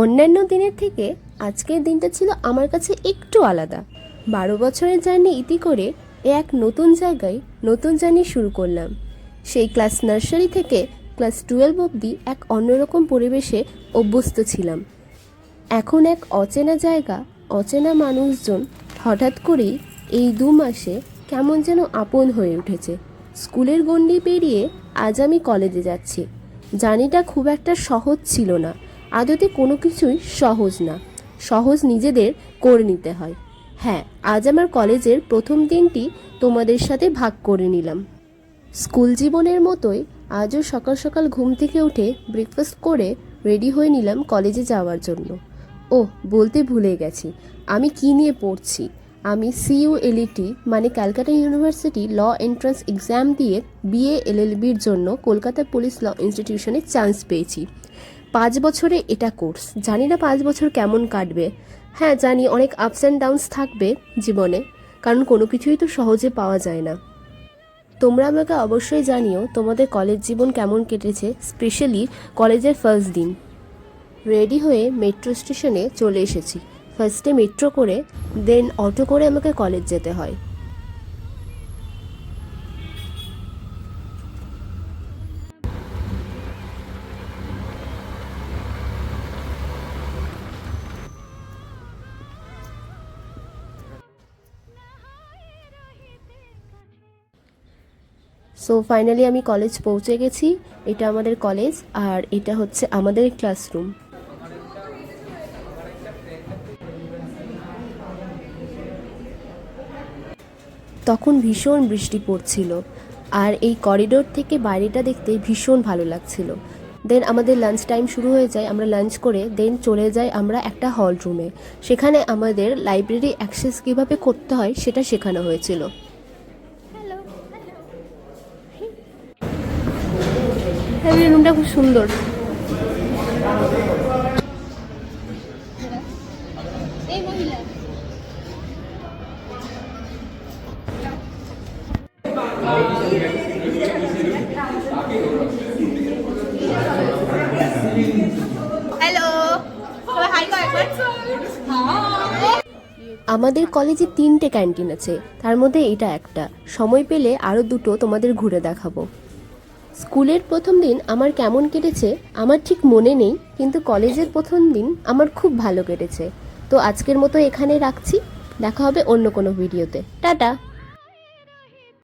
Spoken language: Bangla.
অন্যান্য দিনের থেকে আজকের দিনটা ছিল আমার কাছে একটু আলাদা। 12 বছরের জার্নি ইতি করে এক নতুন জায়গায় নতুন জার্নি শুরু করলাম। সেই ক্লাস নার্সারি থেকে ক্লাস 12 অবধি এক অন্যরকম পরিবেশে অভ্যস্ত ছিলাম। এখন এক অচেনা জায়গা, অচেনা মানুষজন হঠাৎ করেই এই 2 মাসে কেমন যেন আপন হয়ে উঠেছে। স্কুলের গণ্ডি পেরিয়ে আজ আমি কলেজে যাচ্ছি। জার্নিটা খুব একটা সহজ ছিল না। আদতে কোনো কিছুই সহজ না, সহজ নিজেদের করে নিতে হয়। হ্যাঁ, আজ আমার কলেজের প্রথম দিনটি তোমাদের সাথে ভাগ করে নিলাম। স্কুল জীবনের মতোই আজও সকাল সকাল ঘুম থেকে উঠে ব্রেকফাস্ট করে রেডি হয়ে নিলাম কলেজে যাওয়ার জন্য। বলতে ভুলে গেছি, আমি কি নিয়ে পড়ছি। আমি CULET মানে Calcutta University law entrance exam দিয়ে BA LLBর জন্য কলকাতা পুলিশ ল ইনস্টিটিউশনে চান্স পেয়েছি। 5 বছরে এটা কোর্স। জানি না 5 বছর কেমন কাটবে। হ্যাঁ জানি, অনেক আপস অ্যান্ড ডাউনস থাকবে জীবনে, কারণ কোনো কিছুই তো সহজে পাওয়া যায় না। তোমরা আমাকে অবশ্যই জানিও তোমাদের কলেজ জীবন কেমন কেটেছে, স্পেশালি কলেজের ফার্স্ট দিন। রেডি হয়ে মেট্রো স্টেশনে চলে এসেছি। ফার্স্টে মেট্রো করে, দেন অটো করে আমাকে কলেজ যেতে হয়। সো ফাইনালি আমি কলেজ পৌঁছে গেছি। এটা আমাদের কলেজ আর এটা হচ্ছে আমাদের ক্লাসরুম। তখন ভীষণ বৃষ্টি পড়ছিল আর এই করিডোর থেকে বাইরেটা দেখতে ভীষণ ভালো লাগছিল। দেন আমাদের লাঞ্চ টাইম শুরু হয়ে যায়। আমরা লাঞ্চ করে দেন চলে যাই আমরা একটা হল রুমে। সেখানে আমাদের লাইব্রেরি অ্যাক্সেস কীভাবে করতে হয় সেটা শেখানো হয়েছিল। লাইব্রেরি রুমটা খুব সুন্দর। আমাদের কলেজে 3টে ক্যান্টিন আছে, তার মধ্যে এটা একটা। সময় পেলে আরও 2টো তোমাদের ঘুরে দেখাবো। স্কুলের প্রথম দিন আমার কেমন কেটেছে আমার ঠিক মনে নেই, কিন্তু কলেজের প্রথম দিন আমার খুব ভালো কেটেছে। তো আজকের মতো এখানে রাখছি, দেখা হবে অন্য কোনো ভিডিওতে। টাটা।